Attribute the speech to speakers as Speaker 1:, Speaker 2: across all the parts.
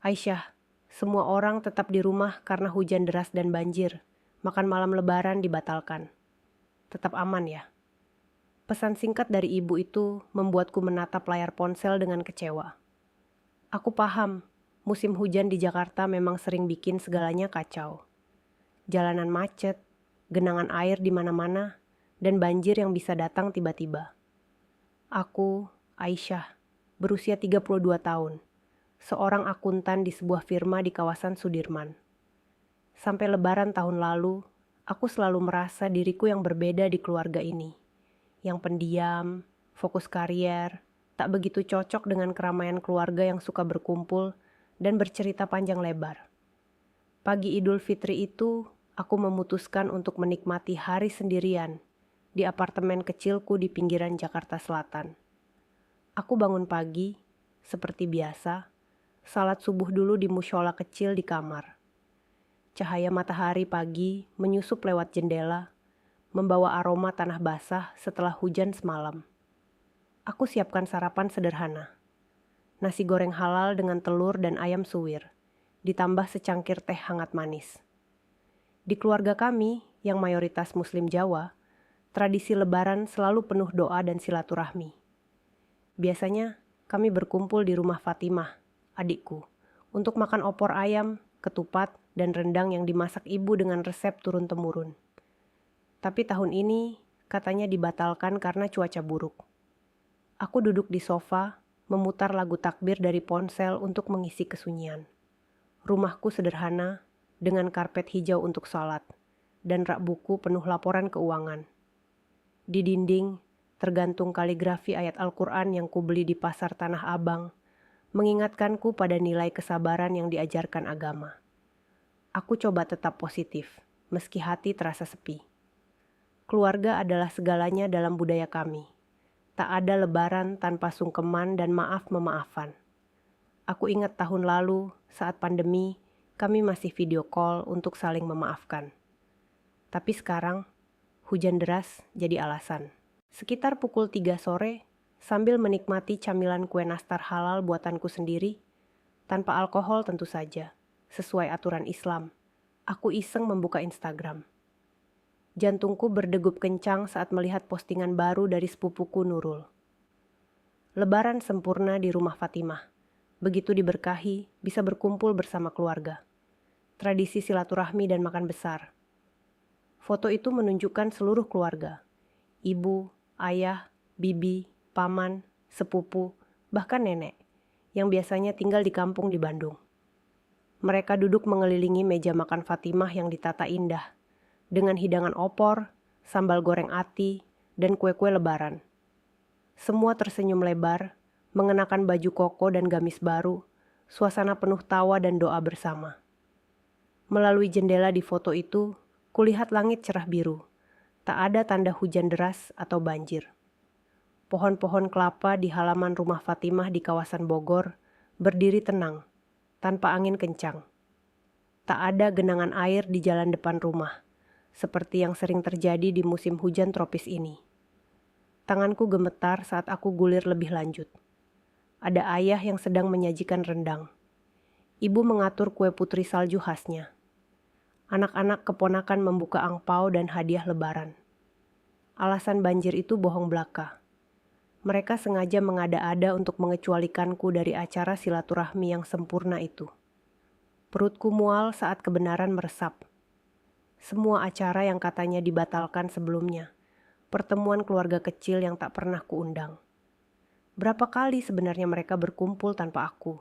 Speaker 1: Aisyah, semua orang tetap di rumah karena hujan deras dan banjir. Makan malam lebaran dibatalkan. Tetap aman ya. Pesan singkat dari ibu itu membuatku menatap layar ponsel dengan kecewa. Aku paham, musim hujan di Jakarta memang sering bikin segalanya kacau. Jalanan macet, genangan air di mana-mana, dan banjir yang bisa datang tiba-tiba. Aku, Aisyah, berusia 32 tahun, seorang akuntan di sebuah firma di kawasan Sudirman. Sampai lebaran tahun lalu, aku selalu merasa diriku yang berbeda di keluarga ini. Yang pendiam, fokus karier, tak begitu cocok dengan keramaian keluarga yang suka berkumpul dan bercerita panjang lebar. Pagi Idul Fitri itu, aku memutuskan untuk menikmati hari sendirian di apartemen kecilku di pinggiran Jakarta Selatan. Aku bangun pagi, seperti biasa, salat subuh dulu di mushola kecil di kamar. Cahaya matahari pagi menyusup lewat jendela, membawa aroma tanah basah setelah hujan semalam. Aku siapkan sarapan sederhana. Nasi goreng halal dengan telur dan ayam suwir, ditambah secangkir teh hangat manis. Di keluarga kami, yang mayoritas Muslim Jawa, tradisi lebaran selalu penuh doa dan silaturahmi. Biasanya, kami berkumpul di rumah Fatimah, adikku, untuk makan opor ayam, ketupat, dan rendang yang dimasak ibu dengan resep turun-temurun. Tapi tahun ini, katanya dibatalkan karena cuaca buruk. Aku duduk di sofa, memutar lagu takbir dari ponsel untuk mengisi kesunyian. Rumahku sederhana, dengan karpet hijau untuk salat, dan rak buku penuh laporan keuangan. Di dinding, tergantung kaligrafi ayat Al-Quran yang kubeli di pasar Tanah Abang, mengingatkanku pada nilai kesabaran yang diajarkan agama. Aku coba tetap positif, meski hati terasa sepi. Keluarga adalah segalanya dalam budaya kami. Tak ada lebaran tanpa sungkeman dan maaf-memaafan. Aku ingat tahun lalu, saat pandemi, kami masih video call untuk saling memaafkan. Tapi sekarang, hujan deras jadi alasan. Sekitar pukul 3 sore, sambil menikmati camilan kue nastar halal buatanku sendiri, tanpa alkohol tentu saja, sesuai aturan Islam, aku iseng membuka Instagram. Jantungku berdegup kencang saat melihat postingan baru dari sepupuku Nurul. Lebaran sempurna di rumah Fatimah. Begitu diberkahi, bisa berkumpul bersama keluarga. Tradisi silaturahmi dan makan besar. Foto itu menunjukkan seluruh keluarga. Ibu, ayah, bibi, paman, sepupu, bahkan nenek, yang biasanya tinggal di kampung di Bandung. Mereka duduk mengelilingi meja makan Fatimah yang ditata indah, dengan hidangan opor, sambal goreng ati, dan kue-kue lebaran. Semua tersenyum lebar, mengenakan baju koko dan gamis baru, suasana penuh tawa dan doa bersama. Melalui jendela di foto itu, kulihat langit cerah biru. Tak ada tanda hujan deras atau banjir. Pohon-pohon kelapa di halaman rumah Fatimah di kawasan Bogor berdiri tenang, tanpa angin kencang. Tak ada genangan air di jalan depan rumah, seperti yang sering terjadi di musim hujan tropis ini. Tanganku gemetar saat aku gulir lebih lanjut. Ada ayah yang sedang menyajikan rendang. Ibu mengatur kue putri salju khasnya. Anak-anak keponakan membuka angpau dan hadiah lebaran. Alasan banjir itu bohong belaka. Mereka sengaja mengada-ada untuk mengecualikanku dari acara silaturahmi yang sempurna itu. Perutku mual saat kebenaran meresap. Semua acara yang katanya dibatalkan sebelumnya. Pertemuan keluarga kecil yang tak pernah kuundang. Berapa kali sebenarnya mereka berkumpul tanpa aku?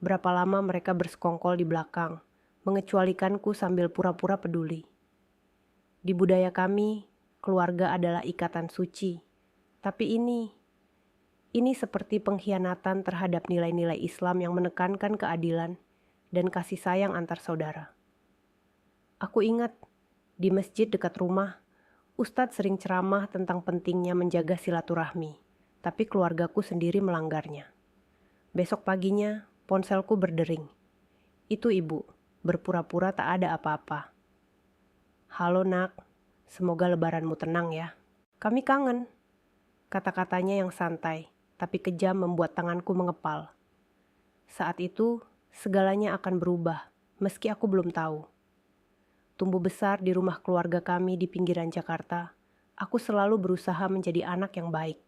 Speaker 1: Berapa lama mereka bersekongkol di belakang, mengecualikanku sambil pura-pura peduli. Di budaya kami, keluarga adalah ikatan suci. Tapi ini seperti pengkhianatan terhadap nilai-nilai Islam yang menekankan keadilan dan kasih sayang antar saudara. Aku ingat, di masjid dekat rumah, Ustadz sering ceramah tentang pentingnya menjaga silaturahmi, tapi keluargaku sendiri melanggarnya. Besok paginya, ponselku berdering. Itu ibu, berpura-pura tak ada apa-apa. Halo nak, semoga lebaranmu tenang ya. Kami kangen. Kata-katanya yang santai, tapi kejam membuat tanganku mengepal. Saat itu, segalanya akan berubah, meski aku belum tahu. Tumbuh besar di rumah keluarga kami di pinggiran Jakarta, aku selalu berusaha menjadi anak yang baik.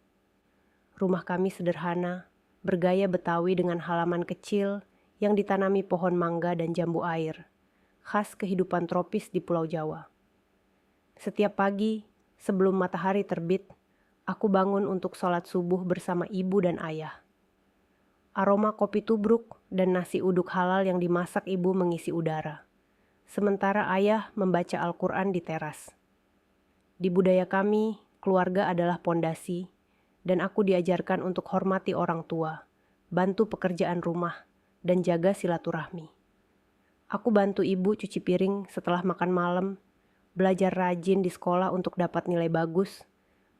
Speaker 1: Rumah kami sederhana, bergaya Betawi dengan halaman kecil yang ditanami pohon mangga dan jambu air, khas kehidupan tropis di Pulau Jawa. Setiap pagi, sebelum matahari terbit, aku bangun untuk sholat subuh bersama ibu dan ayah. Aroma kopi tubruk dan nasi uduk halal yang dimasak ibu mengisi udara. Sementara ayah membaca Al-Quran di teras. Di budaya kami, keluarga adalah pondasi, dan aku diajarkan untuk hormati orang tua, bantu pekerjaan rumah, dan jaga silaturahmi. Aku bantu ibu cuci piring setelah makan malam, belajar rajin di sekolah untuk dapat nilai bagus,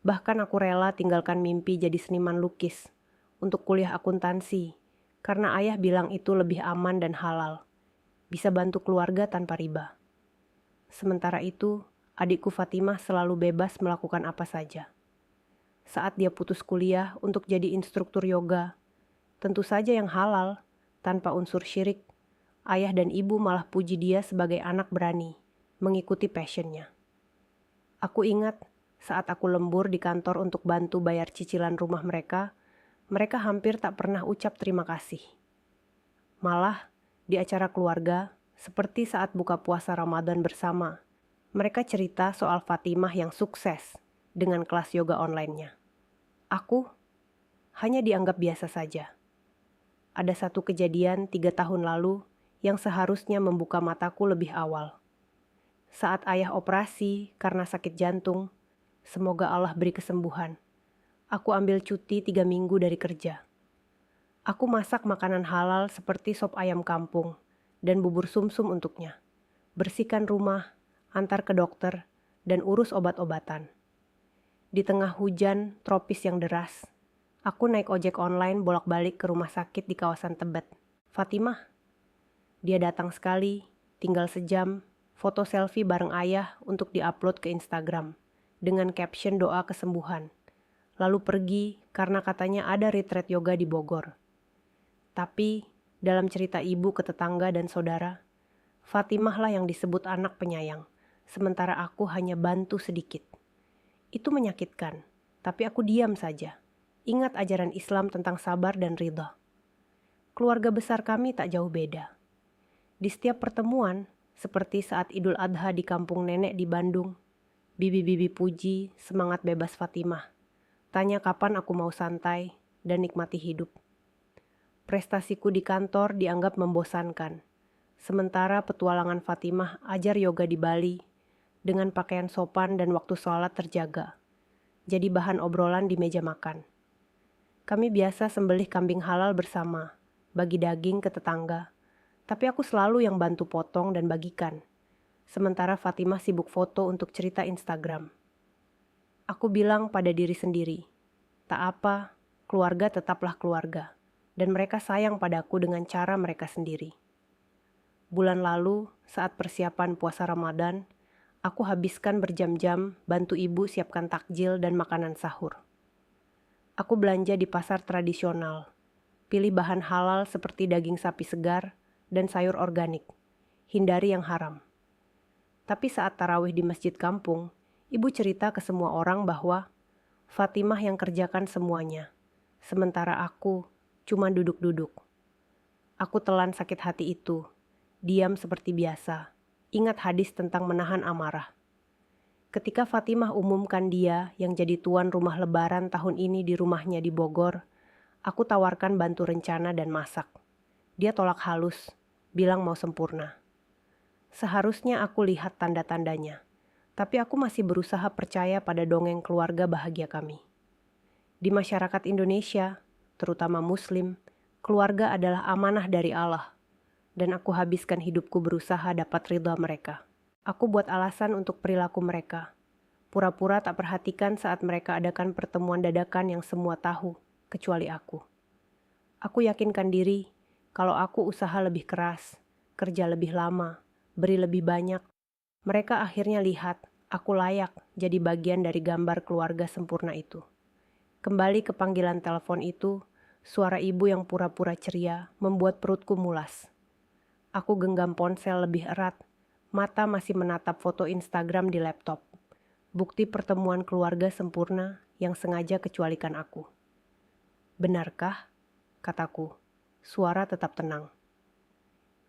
Speaker 1: bahkan aku rela tinggalkan mimpi jadi seniman lukis untuk kuliah akuntansi, karena ayah bilang itu lebih aman dan halal, bisa bantu keluarga tanpa riba. Sementara itu, adikku Fatimah selalu bebas melakukan apa saja. Saat dia putus kuliah untuk jadi instruktur yoga, tentu saja yang halal, tanpa unsur syirik, ayah dan ibu malah puji dia sebagai anak berani, mengikuti passionnya. Aku ingat saat aku lembur di kantor untuk bantu bayar cicilan rumah mereka hampir tak pernah ucap terima kasih. Malah, di acara keluarga, seperti saat buka puasa Ramadan bersama, mereka cerita soal Fatimah yang sukses dengan kelas yoga online-nya. Aku hanya dianggap biasa saja. Ada satu kejadian 3 tahun lalu yang seharusnya membuka mataku lebih awal. Saat ayah operasi karena sakit jantung, semoga Allah beri kesembuhan. Aku ambil cuti 3 minggu dari kerja. Aku masak makanan halal seperti sop ayam kampung dan bubur sumsum untuknya. Bersihkan rumah, antar ke dokter, dan urus obat-obatan. Di tengah hujan tropis yang deras, aku naik ojek online bolak-balik ke rumah sakit di kawasan Tebet. Fatimah. Dia datang sekali, tinggal sejam, foto selfie bareng ayah untuk diupload ke Instagram dengan caption doa kesembuhan. Lalu pergi karena katanya ada retreat yoga di Bogor. Tapi dalam cerita ibu ke tetangga dan saudara, Fatimah lah yang disebut anak penyayang, sementara aku hanya bantu sedikit. Itu menyakitkan, tapi aku diam saja. Ingat ajaran Islam tentang sabar dan ridha. Keluarga besar kami tak jauh beda. Di setiap pertemuan, seperti saat Idul Adha di kampung nenek di Bandung, bibi-bibi puji semangat bebas Fatimah. Tanya kapan aku mau santai dan nikmati hidup. Prestasiku di kantor dianggap membosankan. Sementara petualangan Fatimah ajar yoga di Bali dengan pakaian sopan dan waktu sholat terjaga. Jadi bahan obrolan di meja makan. Kami biasa sembelih kambing halal bersama, bagi daging ke tetangga. Tapi aku selalu yang bantu potong dan bagikan. Sementara Fatimah sibuk foto untuk cerita Instagram. Aku bilang pada diri sendiri, tak apa, keluarga tetaplah keluarga. Dan mereka sayang padaku dengan cara mereka sendiri. Bulan lalu, saat persiapan puasa Ramadan, aku habiskan berjam-jam bantu ibu siapkan takjil dan makanan sahur. Aku belanja di pasar tradisional, pilih bahan halal seperti daging sapi segar dan sayur organik, hindari yang haram. Tapi saat tarawih di masjid kampung, ibu cerita ke semua orang bahwa Fatimah yang kerjakan semuanya, sementara aku cuma duduk-duduk. Aku telan sakit hati itu, diam seperti biasa, ingat hadis tentang menahan amarah. Ketika Fatimah umumkan dia yang jadi tuan rumah lebaran tahun ini di rumahnya di Bogor, aku tawarkan bantu rencana dan masak. Dia tolak halus, bilang mau sempurna. Seharusnya aku lihat tanda-tandanya, tapi aku masih berusaha percaya pada dongeng keluarga bahagia kami. Di masyarakat Indonesia, terutama Muslim, keluarga adalah amanah dari Allah, dan aku habiskan hidupku berusaha dapat ridha mereka. Aku buat alasan untuk perilaku mereka. Pura-pura tak perhatikan saat mereka adakan pertemuan dadakan yang semua tahu, kecuali aku. Aku yakinkan diri, kalau aku usaha lebih keras, kerja lebih lama, beri lebih banyak, mereka akhirnya lihat aku layak jadi bagian dari gambar keluarga sempurna itu. Kembali ke panggilan telepon itu, suara ibu yang pura-pura ceria membuat perutku mulas. Aku genggam ponsel lebih erat, mata masih menatap foto Instagram di laptop. Bukti pertemuan keluarga sempurna yang sengaja kecualikan aku. Benarkah? Kataku. Suara tetap tenang.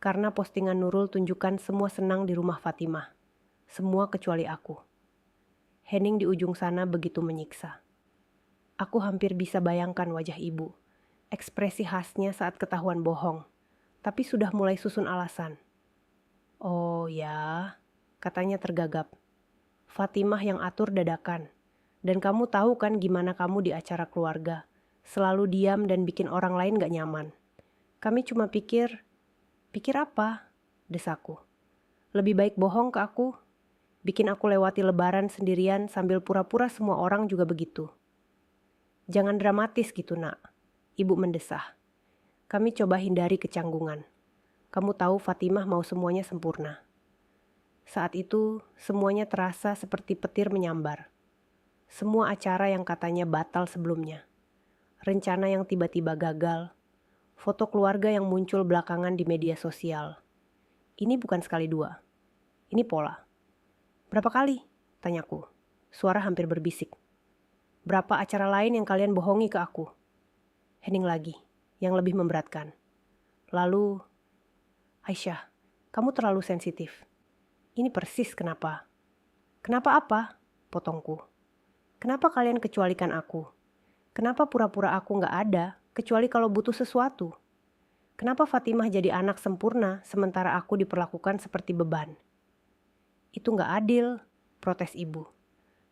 Speaker 1: Karena postingan Nurul tunjukkan semua senang di rumah Fatimah. Semua kecuali aku. Hening di ujung sana begitu menyiksa. Aku hampir bisa bayangkan wajah ibu. Ekspresi khasnya saat ketahuan bohong. Tapi sudah mulai susun alasan. Oh ya, katanya tergagap. Fatimah yang atur dadakan. Dan kamu tahu kan gimana kamu di acara keluarga. Selalu diam dan bikin orang lain gak nyaman. Kami cuma pikir apa? Desaku. Lebih baik bohong ke aku. Bikin aku lewati lebaran sendirian sambil pura-pura semua orang juga begitu. Jangan dramatis gitu nak. Ibu mendesah. Kami coba hindari kecanggungan. Kamu tahu Fatimah mau semuanya sempurna. Saat itu semuanya terasa seperti petir menyambar. Semua acara yang katanya batal sebelumnya. Rencana yang tiba-tiba gagal. Foto keluarga yang muncul belakangan di media sosial. Ini bukan sekali dua. Ini pola. Berapa kali? Tanyaku. Suara hampir berbisik. Berapa acara lain yang kalian bohongi ke aku? Hening lagi, yang lebih memberatkan. Lalu, Aisyah, kamu terlalu sensitif. Ini persis kenapa. Kenapa apa? Potongku. Kenapa kalian kecualikan aku? Kenapa pura-pura aku gak ada, kecuali kalau butuh sesuatu? Kenapa Fatimah jadi anak sempurna, sementara aku diperlakukan seperti beban? Itu gak adil, protes ibu.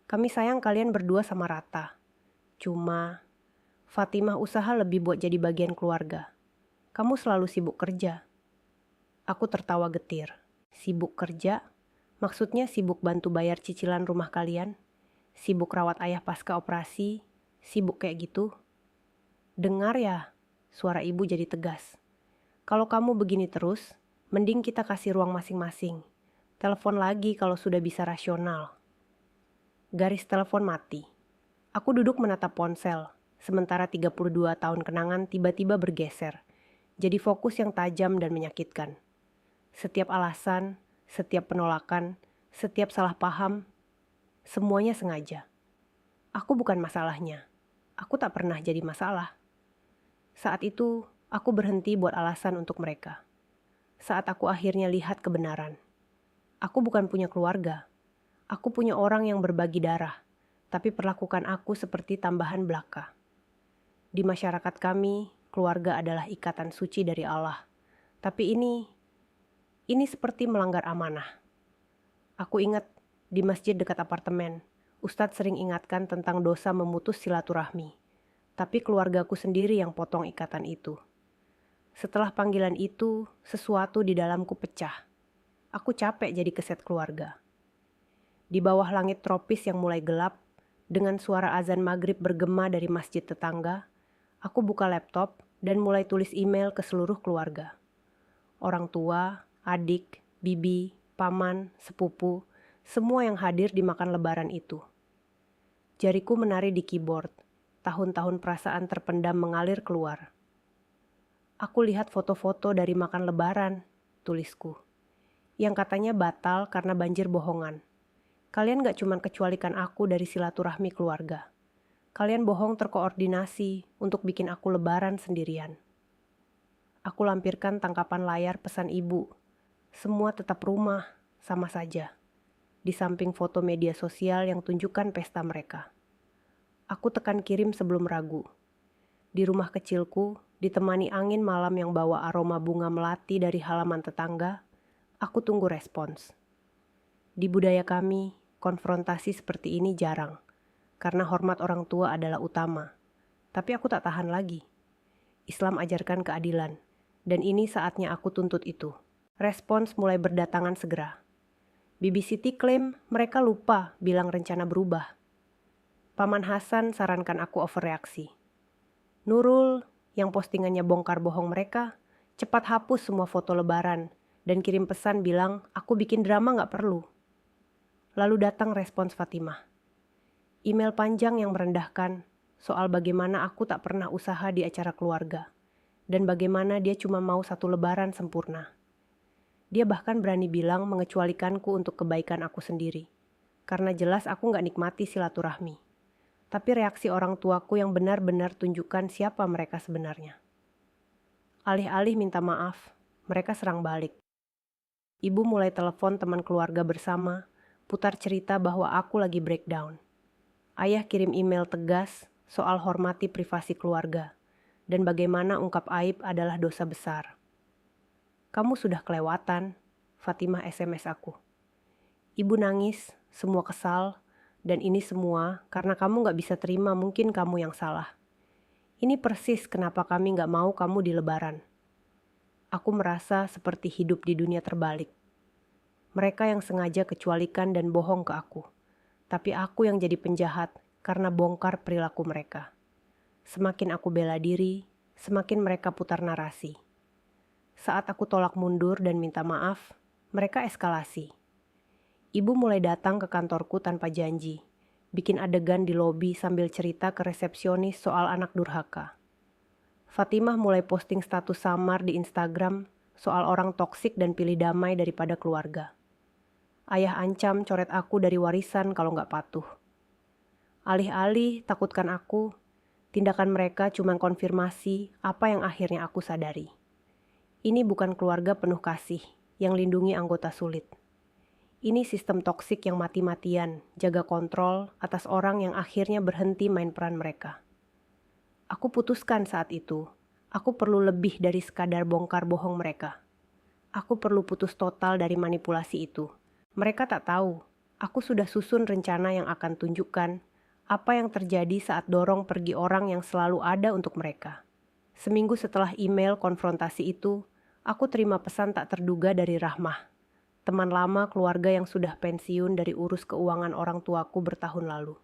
Speaker 1: Kami sayang kalian berdua sama rata. Cuma, Fatimah usaha lebih buat jadi bagian keluarga. Kamu selalu sibuk kerja. Aku tertawa getir. Sibuk kerja? Maksudnya sibuk bantu bayar cicilan rumah kalian? Sibuk rawat ayah pasca operasi? Sibuk kayak gitu? Dengar ya, suara ibu jadi tegas. Kalau kamu begini terus, mending kita kasih ruang masing-masing. Telepon lagi kalau sudah bisa rasional. Garis telepon mati. Aku duduk menatap ponsel. Sementara 32 tahun kenangan tiba-tiba bergeser, jadi fokus yang tajam dan menyakitkan. Setiap alasan, setiap penolakan, setiap salah paham, semuanya sengaja. Aku bukan masalahnya. Aku tak pernah jadi masalah. Saat itu, aku berhenti buat alasan untuk mereka. Saat aku akhirnya lihat kebenaran. Aku bukan punya keluarga. Aku punya orang yang berbagi darah, tapi perlakukan aku seperti tambahan belaka. Di masyarakat kami, keluarga adalah ikatan suci dari Allah. Tapi ini seperti melanggar amanah. Aku ingat di masjid dekat apartemen, Ustadz sering ingatkan tentang dosa memutus silaturahmi. Tapi keluargaku sendiri yang potong ikatan itu. Setelah panggilan itu, sesuatu di dalamku pecah. Aku capek jadi keset keluarga. Di bawah langit tropis yang mulai gelap, dengan suara azan maghrib bergema dari masjid tetangga, aku buka laptop dan mulai tulis email ke seluruh keluarga. Orang tua, adik, bibi, paman, sepupu, semua yang hadir di makan lebaran itu. Jariku menari di keyboard, tahun-tahun perasaan terpendam mengalir keluar. Aku lihat foto-foto dari makan lebaran, tulisku. Yang katanya batal karena banjir bohongan. Kalian gak cuma kecualikan aku dari silaturahmi keluarga. Kalian bohong terkoordinasi untuk bikin aku lebaran sendirian. Aku lampirkan tangkapan layar pesan ibu. Semua tetap rumah, sama saja. Di samping foto media sosial yang tunjukkan pesta mereka. Aku tekan kirim sebelum ragu. Di rumah kecilku, ditemani angin malam yang bawa aroma bunga melati dari halaman tetangga, aku tunggu respons. Di budaya kami, konfrontasi seperti ini jarang. Karena hormat orang tua adalah utama. Tapi aku tak tahan lagi. Islam ajarkan keadilan, dan ini saatnya aku tuntut itu. Respons mulai berdatangan segera. Bibi Siti klaim mereka lupa bilang rencana berubah. Paman Hasan sarankan aku overreaksi. Nurul, yang postingannya bongkar bohong mereka, cepat hapus semua foto lebaran dan kirim pesan bilang aku bikin drama gak perlu. Lalu datang respons Fatimah. Email panjang yang merendahkan soal bagaimana aku tak pernah usaha di acara keluarga dan bagaimana dia cuma mau satu lebaran sempurna. Dia bahkan berani bilang mengecualikanku untuk kebaikan aku sendiri. Karena jelas aku gak nikmati silaturahmi. Tapi reaksi orang tuaku yang benar-benar tunjukkan siapa mereka sebenarnya. Alih-alih minta maaf, mereka serang balik. Ibu mulai telepon teman keluarga bersama, putar cerita bahwa aku lagi breakdown. Ayah kirim email tegas soal hormati privasi keluarga, dan bagaimana ungkap aib adalah dosa besar. Kamu sudah kelewatan, Fatimah SMS aku. Ibu nangis, semua kesal, dan ini semua karena kamu gak bisa terima mungkin kamu yang salah. Ini persis kenapa kami gak mau kamu di lebaran. Aku merasa seperti hidup di dunia terbalik. Mereka yang sengaja kecualikan dan bohong ke aku. Tapi aku yang jadi penjahat karena bongkar perilaku mereka. Semakin aku bela diri, semakin mereka putar narasi. Saat aku tolak mundur dan minta maaf, mereka eskalasi. Ibu mulai datang ke kantorku tanpa janji, bikin adegan di lobi sambil cerita ke resepsionis soal anak durhaka. Fatimah mulai posting status samar di Instagram soal orang toksik dan pilih damai daripada keluarga. Ayah ancam coret aku dari warisan kalau nggak patuh. Alih-alih takutkan aku, tindakan mereka cuma konfirmasi apa yang akhirnya aku sadari. Ini bukan keluarga penuh kasih yang lindungi anggota sulit. Ini sistem toksik yang mati-matian, jaga kontrol atas orang yang akhirnya berhenti main peran mereka. Aku putuskan saat itu, aku perlu lebih dari sekadar bongkar bohong mereka. Aku perlu putus total dari manipulasi itu. Mereka tak tahu, aku sudah susun rencana yang akan tunjukkan apa yang terjadi saat dorong pergi orang yang selalu ada untuk mereka. Seminggu setelah email konfrontasi itu, aku terima pesan tak terduga dari Rahmah. Teman lama keluarga yang sudah pensiun dari urus keuangan orang tuaku bertahun lalu.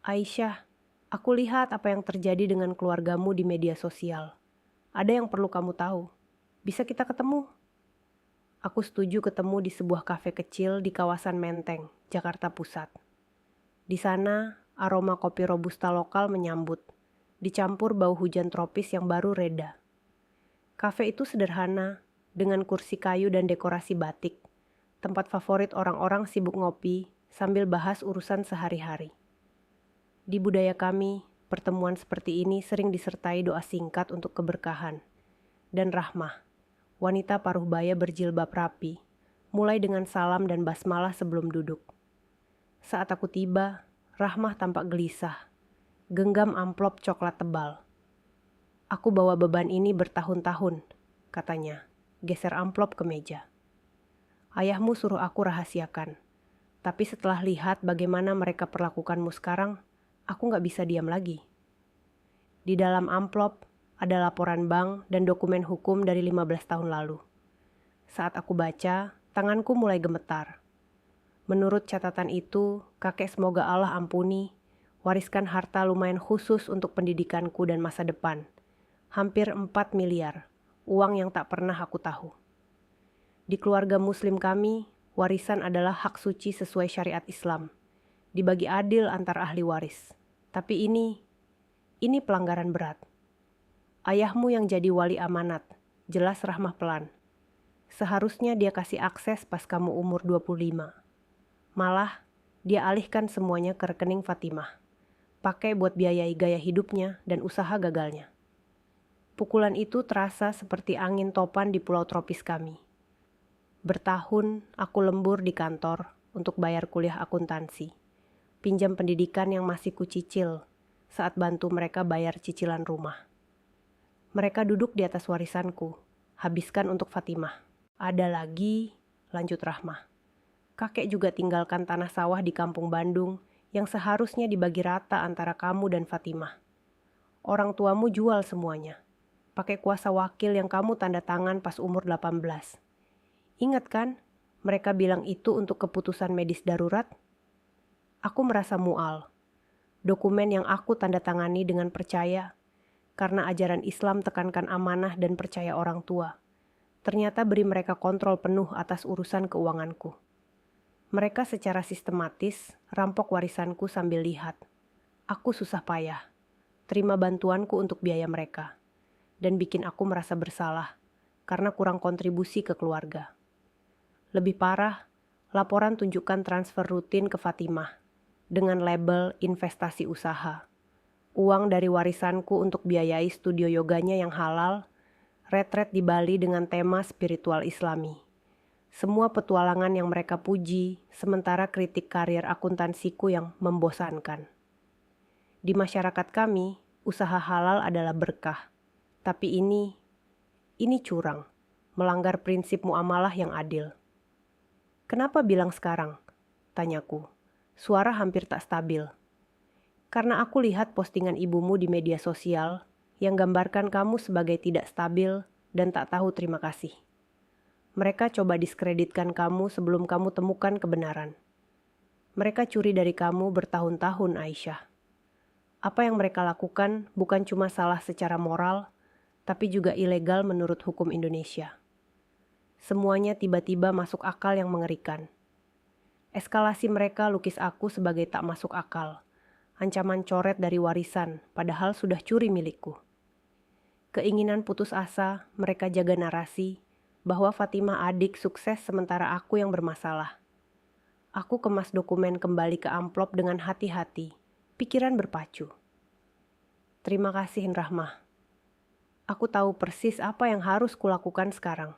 Speaker 1: Aisyah, aku lihat apa yang terjadi dengan keluargamu di media sosial. Ada yang perlu kamu tahu. Bisa kita ketemu? Aku setuju ketemu di sebuah kafe kecil di kawasan Menteng, Jakarta Pusat. Di sana, aroma kopi robusta lokal menyambut, dicampur bau hujan tropis yang baru reda. Kafe itu sederhana, dengan kursi kayu dan dekorasi batik, tempat favorit orang-orang sibuk ngopi sambil bahas urusan sehari-hari. Di budaya kami, pertemuan seperti ini sering disertai doa singkat untuk keberkahan. Dan Rahmah, wanita paruh baya berjilbab rapi, mulai dengan salam dan basmalah sebelum duduk. Saat aku tiba, Rahmah tampak gelisah, genggam amplop coklat tebal. Aku bawa beban ini bertahun-tahun, katanya. Geser amplop ke meja. Ayahmu suruh aku rahasiakan. Tapi setelah lihat bagaimana mereka perlakukanmu sekarang, aku gak bisa diam lagi. Di dalam amplop ada laporan bank dan dokumen hukum dari 15 tahun lalu. Saat aku baca, tanganku mulai gemetar. Menurut catatan itu, kakek semoga Allah ampuni, wariskan harta lumayan khusus untuk pendidikanku dan masa depan. Hampir 4 miliar. Uang yang tak pernah aku tahu. Di keluarga muslim kami, warisan adalah hak suci sesuai syariat Islam. Dibagi adil antar ahli waris. Tapi ini pelanggaran berat. Ayahmu yang jadi wali amanat, jelas Rahmah pelan. Seharusnya dia kasih akses pas kamu umur 25. Malah, dia alihkan semuanya ke rekening Fatimah. Pakai buat biayai gaya hidupnya dan usaha gagalnya. Pukulan itu terasa seperti angin topan di pulau tropis kami. Bertahun aku lembur di kantor untuk bayar kuliah akuntansi. Pinjam pendidikan yang masih kucicil saat bantu mereka bayar cicilan rumah. Mereka duduk di atas warisanku, habiskan untuk Fatimah. Ada lagi, lanjut Rahmah. Kakek juga tinggalkan tanah sawah di kampung Bandung yang seharusnya dibagi rata antara kamu dan Fatimah. Orang tuamu jual semuanya. Pakai kuasa wakil yang kamu tanda tangan pas umur 18. Ingat kan, mereka bilang itu untuk keputusan medis darurat? Aku merasa mual. Dokumen yang aku tanda tangani dengan percaya, karena ajaran Islam tekankan amanah dan percaya orang tua. Ternyata beri mereka kontrol penuh atas urusan keuanganku. Mereka secara sistematis rampok warisanku sambil lihat. Aku susah payah, terima bantuanku untuk biaya mereka. Dan bikin aku merasa bersalah, karena kurang kontribusi ke keluarga. Lebih parah, laporan tunjukkan transfer rutin ke Fatimah dengan label investasi usaha. Uang dari warisanku untuk biayai studio yoganya yang halal, retret di Bali dengan tema spiritual Islami. Semua petualangan yang mereka puji, sementara kritik karier akuntansiku yang membosankan. Di masyarakat kami, usaha halal adalah berkah. Tapi ini curang, melanggar prinsip muamalah yang adil. Kenapa bilang sekarang? Tanyaku. Suara hampir tak stabil. Karena aku lihat postingan ibumu di media sosial yang gambarkan kamu sebagai tidak stabil dan tak tahu terima kasih. Mereka coba diskreditkan kamu sebelum kamu temukan kebenaran. Mereka curi dari kamu bertahun-tahun, Aisyah. Apa yang mereka lakukan bukan cuma salah secara moral, tapi juga ilegal menurut hukum Indonesia. Semuanya tiba-tiba masuk akal yang mengerikan. Eskalasi mereka lukis aku sebagai tak masuk akal. Ancaman coret dari warisan, padahal sudah curi milikku. Keinginan putus asa, mereka jaga narasi bahwa Fatimah adik sukses sementara aku yang bermasalah. Aku kemas dokumen kembali ke amplop dengan hati-hati, pikiran berpacu. Terima kasih, Rahmah. Aku tahu persis apa yang harus kulakukan sekarang.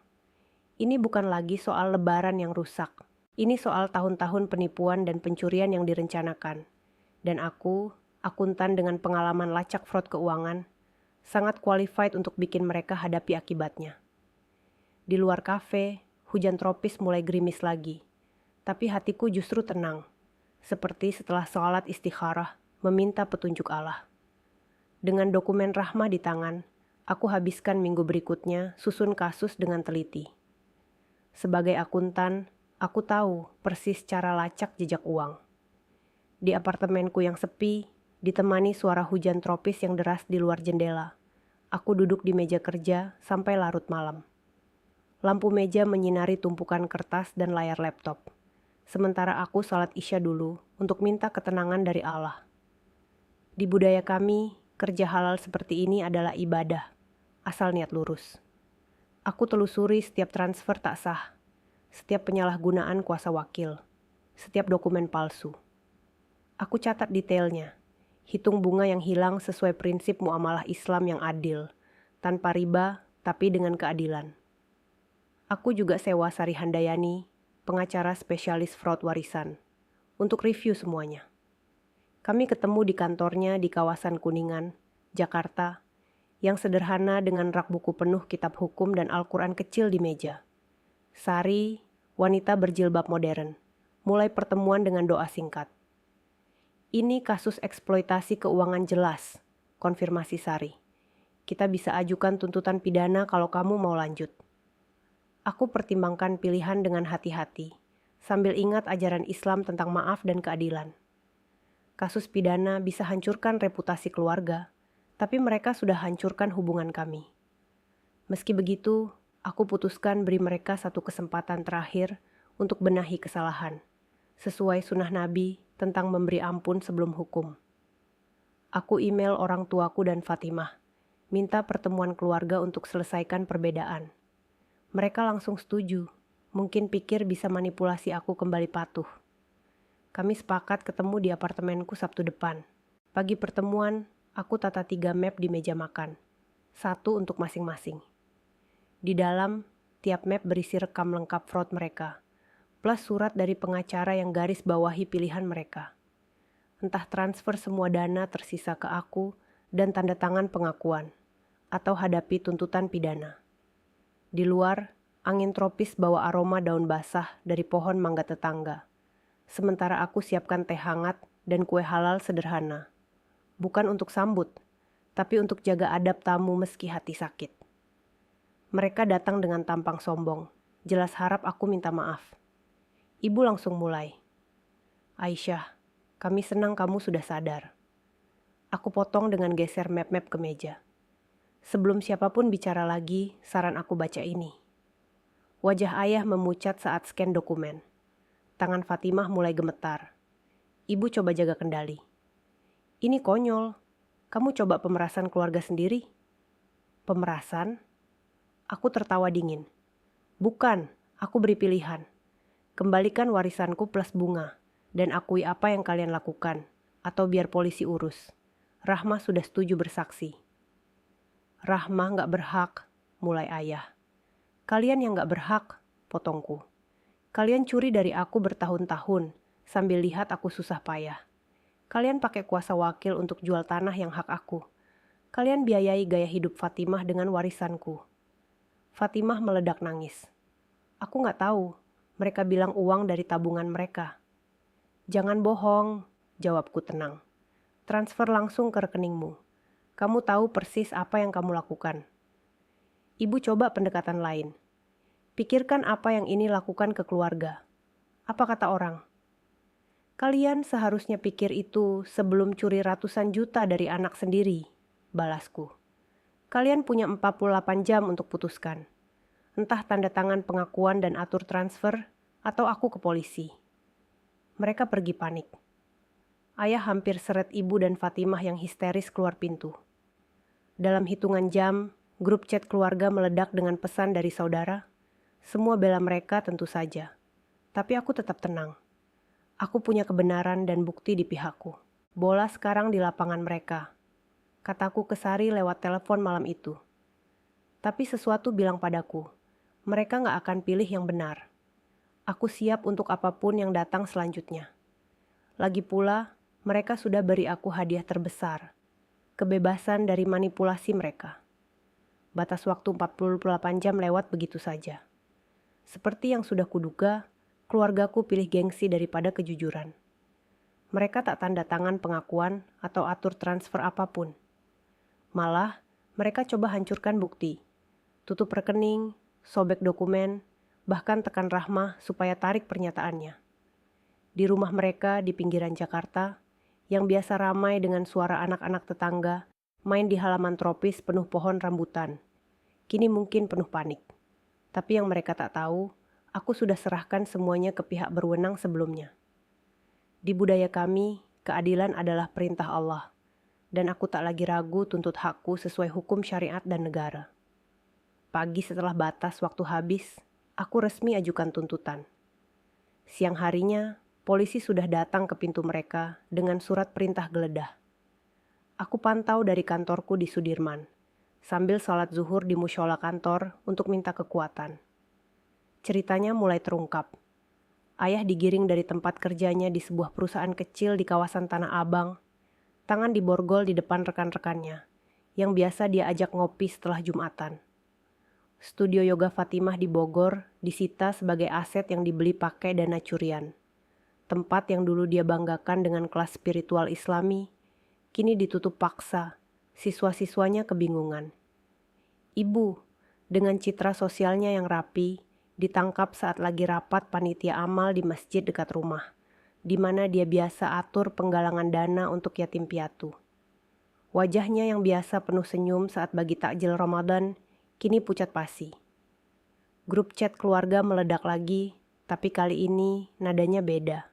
Speaker 1: Ini bukan lagi soal lebaran yang rusak. Ini soal tahun-tahun penipuan dan pencurian yang direncanakan. Dan aku, akuntan dengan pengalaman lacak fraud keuangan, sangat qualified untuk bikin mereka hadapi akibatnya. Di luar kafe, hujan tropis mulai gerimis lagi. Tapi hatiku justru tenang, seperti setelah sholat istikharah meminta petunjuk Allah. Dengan dokumen Rahmah di tangan, aku habiskan minggu berikutnya susun kasus dengan teliti. Sebagai akuntan, aku tahu persis cara lacak jejak uang. Di apartemenku yang sepi, ditemani suara hujan tropis yang deras di luar jendela, aku duduk di meja kerja sampai larut malam. Lampu meja menyinari tumpukan kertas dan layar laptop. Sementara aku salat Isya dulu untuk minta ketenangan dari Allah. Di budaya kami, kerja halal seperti ini adalah ibadah, asal niat lurus. Aku telusuri setiap transfer tak sah, setiap penyalahgunaan kuasa wakil, setiap dokumen palsu. Aku catat detailnya, hitung bunga yang hilang sesuai prinsip muamalah Islam yang adil, tanpa riba tapi dengan keadilan. Aku juga sewa Sari Handayani, pengacara spesialis fraud warisan, untuk review semuanya. Kami ketemu di kantornya di kawasan Kuningan, Jakarta, yang sederhana dengan rak buku penuh kitab hukum dan Al-Quran kecil di meja. Sari, wanita berjilbab modern, mulai pertemuan dengan doa singkat. Ini kasus eksploitasi keuangan jelas, konfirmasi Sari. Kita bisa ajukan tuntutan pidana kalau kamu mau lanjut. Aku pertimbangkan pilihan dengan hati-hati, sambil ingat ajaran Islam tentang maaf dan keadilan. Kasus pidana bisa hancurkan reputasi keluarga, tapi mereka sudah hancurkan hubungan kami. Meski begitu, aku putuskan beri mereka satu kesempatan terakhir untuk benahi kesalahan, sesuai sunnah Nabi tentang memberi ampun sebelum hukum. Aku email orang tuaku dan Fatimah, minta pertemuan keluarga untuk selesaikan perbedaan. Mereka langsung setuju, mungkin pikir bisa manipulasi aku kembali patuh. Kami sepakat ketemu di apartemenku Sabtu depan. Pagi pertemuan, aku tata 3 map di meja makan, 1 untuk masing-masing. Di dalam, tiap map berisi rekam lengkap fraud mereka, plus surat dari pengacara yang garis bawahi pilihan mereka. Entah transfer semua dana tersisa ke aku dan tanda tangan pengakuan, atau hadapi tuntutan pidana. Di luar, angin tropis bawa aroma daun basah dari pohon mangga tetangga. Sementara aku siapkan teh hangat dan kue halal sederhana. Bukan untuk sambut, tapi untuk jaga adab tamu meski hati sakit. Mereka datang dengan tampang sombong, jelas harap aku minta maaf. Ibu langsung mulai. Aisyah, kami senang kamu sudah sadar. Aku potong dengan geser map-map ke meja. Sebelum siapapun bicara lagi, saran aku baca ini. Wajah ayah memucat saat scan dokumen. Tangan Fatimah mulai gemetar. Ibu coba jaga kendali. Ini konyol. Kamu coba pemerasan keluarga sendiri? Pemerasan? Aku tertawa dingin. Bukan, aku beri pilihan. Kembalikan warisanku plus bunga, dan akui apa yang kalian lakukan, atau biar polisi urus. Rahma sudah setuju bersaksi. Rahma gak berhak, mulai ayah. Kalian yang gak berhak, potongku. Kalian curi dari aku bertahun-tahun, sambil lihat aku susah payah. Kalian pakai kuasa wakil untuk jual tanah yang hak aku. Kalian biayai gaya hidup Fatimah dengan warisanku. Fatimah meledak nangis. Aku gak tahu, mereka bilang uang dari tabungan mereka. Jangan bohong, jawabku tenang. Transfer langsung ke rekeningmu. Kamu tahu persis apa yang kamu lakukan. Ibu coba pendekatan lain. Pikirkan apa yang ini lakukan ke keluarga. Apa kata orang? Kalian seharusnya pikir itu sebelum curi ratusan juta dari anak sendiri, balasku. Kalian punya 48 jam untuk putuskan. Entah tanda tangan pengakuan dan atur transfer, atau aku ke polisi. Mereka pergi panik. Ayah hampir seret ibu dan Fatimah yang histeris keluar pintu. Dalam hitungan jam, grup chat keluarga meledak dengan pesan dari saudara. Semua bela mereka tentu saja. Tapi aku tetap tenang. Aku punya kebenaran dan bukti di pihakku. Bola sekarang di lapangan mereka. Kataku ke Sari lewat telepon malam itu. Tapi sesuatu bilang padaku, mereka gak akan pilih yang benar. Aku siap untuk apapun yang datang selanjutnya. Lagi pula, mereka sudah beri aku hadiah terbesar. Kebebasan dari manipulasi mereka. Batas waktu 48 jam lewat begitu saja. Seperti yang sudah kuduga, keluargaku pilih gengsi daripada kejujuran. Mereka tak tanda tangan pengakuan atau atur transfer apapun. Malah, mereka coba hancurkan bukti. Tutup rekening, sobek dokumen, bahkan tekan Rahma supaya tarik pernyataannya. Di rumah mereka di pinggiran Jakarta, yang biasa ramai dengan suara anak-anak tetangga, main di halaman tropis penuh pohon rambutan. Kini mungkin penuh panik. Tapi yang mereka tak tahu, aku sudah serahkan semuanya ke pihak berwenang sebelumnya. Di budaya kami, keadilan adalah perintah Allah, dan aku tak lagi ragu tuntut hakku sesuai hukum syariat dan negara. Pagi setelah batas waktu habis, aku resmi ajukan tuntutan. Siang harinya, polisi sudah datang ke pintu mereka dengan surat perintah geledah. Aku pantau dari kantorku di Sudirman, sambil salat zuhur di musyola kantor untuk minta kekuatan. Ceritanya mulai terungkap. Ayah digiring dari tempat kerjanya di sebuah perusahaan kecil di kawasan Tanah Abang. Tangan diborgol di depan rekan-rekannya, yang biasa dia ajak ngopi setelah Jumatan. Studio yoga Fatimah di Bogor disita sebagai aset yang dibeli pakai dana curian. Tempat yang dulu dia banggakan dengan kelas spiritual Islami, kini ditutup paksa. Siswa-siswanya kebingungan. Ibu, dengan citra sosialnya yang rapi, ditangkap saat lagi rapat panitia amal di masjid dekat rumah, di mana dia biasa atur penggalangan dana untuk yatim piatu. Wajahnya yang biasa penuh senyum saat bagi takjil Ramadan, kini pucat pasi. Grup chat keluarga meledak lagi, tapi kali ini nadanya beda.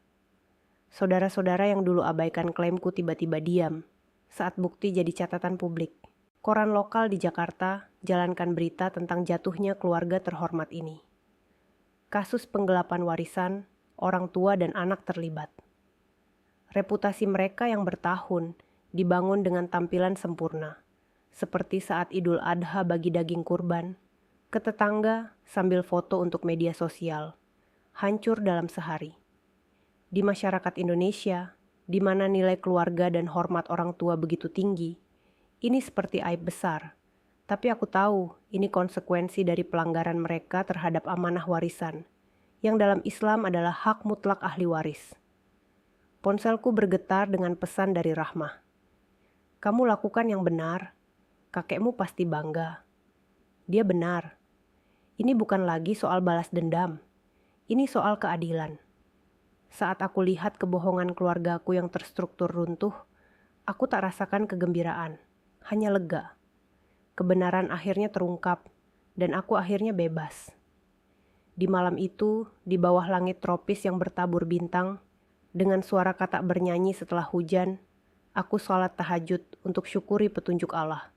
Speaker 1: Saudara-saudara yang dulu abaikan klaimku tiba-tiba diam saat bukti jadi catatan publik. Koran lokal di Jakarta jalankan berita tentang jatuhnya keluarga terhormat ini. Kasus penggelapan warisan, orang tua dan anak terlibat. Reputasi mereka yang bertahun dibangun dengan tampilan sempurna, seperti saat Idul Adha bagi daging kurban, ke tetangga sambil foto untuk media sosial, hancur dalam sehari. Di masyarakat Indonesia, di mana nilai keluarga dan hormat orang tua begitu tinggi, ini seperti aib besar. Tapi aku tahu ini konsekuensi dari pelanggaran mereka terhadap amanah warisan, yang dalam Islam adalah hak mutlak ahli waris. Ponselku bergetar dengan pesan dari Rahmah. Kamu lakukan yang benar, kakekmu pasti bangga. Dia benar. Ini bukan lagi soal balas dendam, ini soal keadilan. Saat aku lihat kebohongan keluargaku yang terstruktur runtuh, aku tak rasakan kegembiraan, hanya lega. Kebenaran akhirnya terungkap, dan aku akhirnya bebas. Di malam itu, di bawah langit tropis yang bertabur bintang, dengan suara kata bernyanyi setelah hujan, aku sholat tahajud untuk syukuri petunjuk Allah.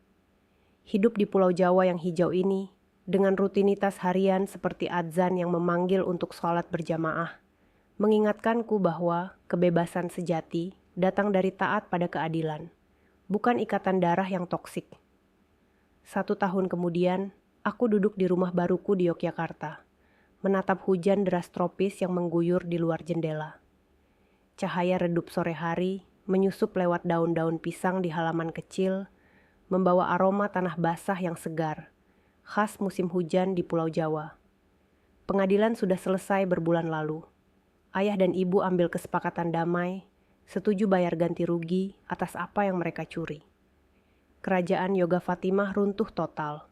Speaker 1: Hidup di Pulau Jawa yang hijau ini dengan rutinitas harian seperti adzan yang memanggil untuk sholat berjamaah, mengingatkanku bahwa kebebasan sejati datang dari taat pada keadilan, bukan ikatan darah yang toksik. 1 tahun kemudian, aku duduk di rumah baruku di Yogyakarta, menatap hujan deras tropis yang mengguyur di luar jendela. Cahaya redup sore hari menyusup lewat daun-daun pisang di halaman kecil, membawa aroma tanah basah yang segar, khas musim hujan di Pulau Jawa. Pengadilan sudah selesai berbulan lalu. Ayah dan ibu ambil kesepakatan damai, setuju bayar ganti rugi atas apa yang mereka curi. Kerajaan Yoga Fatimah runtuh total.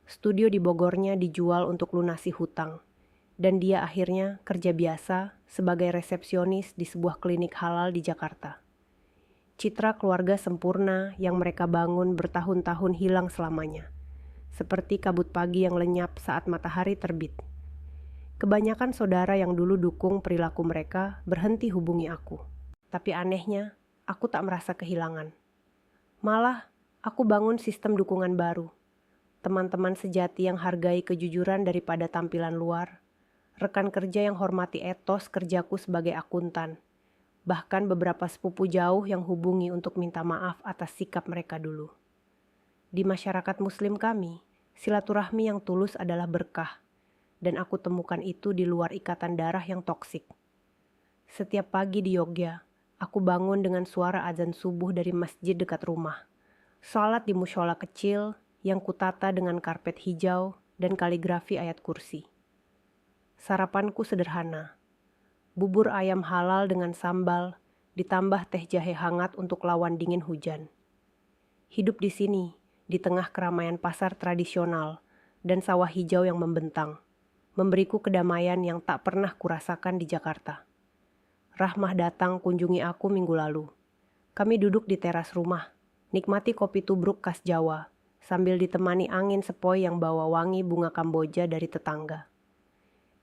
Speaker 1: Studio di Bogornya dijual untuk lunasi hutang, dan dia akhirnya kerja biasa sebagai resepsionis di sebuah klinik halal di Jakarta. Citra keluarga sempurna yang mereka bangun bertahun-tahun hilang selamanya, seperti kabut pagi yang lenyap saat matahari terbit. Kebanyakan saudara yang dulu dukung perilaku mereka berhenti hubungi aku. Tapi anehnya, aku tak merasa kehilangan. Malah, aku bangun sistem dukungan baru. Teman-teman sejati yang hargai kejujuran daripada tampilan luar. Rekan kerja yang hormati etos kerjaku sebagai akuntan. Bahkan beberapa sepupu jauh yang hubungi untuk minta maaf atas sikap mereka dulu. Di masyarakat muslim kami, silaturahmi yang tulus adalah berkah. Dan aku temukan itu di luar ikatan darah yang toksik. Setiap pagi di Yogya, aku bangun dengan suara azan subuh dari masjid dekat rumah. Salat di mushola kecil yang kutata dengan karpet hijau dan kaligrafi ayat kursi. Sarapanku sederhana. Bubur ayam halal dengan sambal, ditambah teh jahe hangat untuk lawan dingin hujan. Hidup di sini, di tengah keramaian pasar tradisional dan sawah hijau yang membentang, memberiku kedamaian yang tak pernah kurasakan di Jakarta. Rahmah datang kunjungi aku minggu lalu. Kami duduk di teras rumah, nikmati kopi tubruk khas Jawa, sambil ditemani angin sepoi yang bawa wangi bunga Kamboja dari tetangga.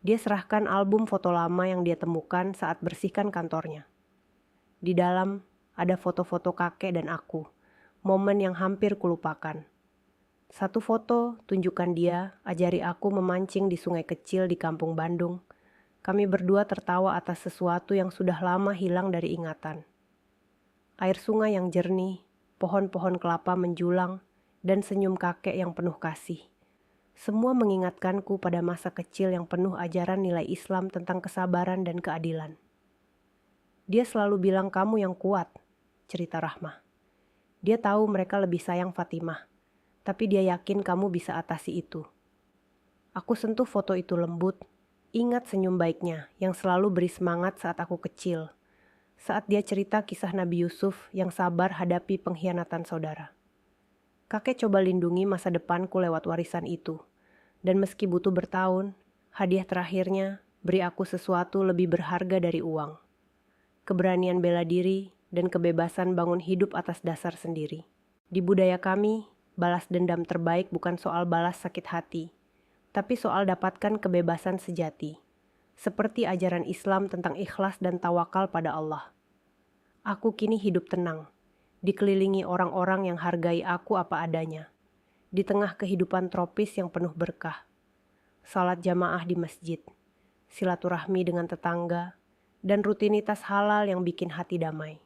Speaker 1: Dia serahkan album foto lama yang dia temukan saat bersihkan kantornya. Di dalam ada foto-foto kakek dan aku, momen yang hampir kulupakan. Satu foto tunjukkan dia ajari aku memancing di sungai kecil di kampung Bandung. Kami berdua tertawa atas sesuatu yang sudah lama hilang dari ingatan. Air sungai yang jernih, pohon-pohon kelapa menjulang, dan senyum kakek yang penuh kasih. Semua mengingatkanku pada masa kecil yang penuh ajaran nilai Islam tentang kesabaran dan keadilan. Dia selalu bilang kamu yang kuat, cerita Rahmah. Dia tahu mereka lebih sayang Fatimah. Tapi dia yakin kamu bisa atasi itu. Aku sentuh foto itu lembut, ingat senyum baiknya yang selalu beri semangat saat aku kecil. Saat dia cerita kisah Nabi Yusuf yang sabar hadapi pengkhianatan saudara. Kakek coba lindungi masa depanku lewat warisan itu. Dan meski butuh bertahun, hadiah terakhirnya beri aku sesuatu lebih berharga dari uang. Keberanian bela diri dan kebebasan bangun hidup atas dasar sendiri. Di budaya kami, balas dendam terbaik bukan soal balas sakit hati, tapi soal dapatkan kebebasan sejati, seperti ajaran Islam tentang ikhlas dan tawakal pada Allah. Aku kini hidup tenang, dikelilingi orang-orang yang hargai aku apa adanya, di tengah kehidupan tropis yang penuh berkah. Salat jamaah di masjid, silaturahmi dengan tetangga, dan rutinitas halal yang bikin hati damai.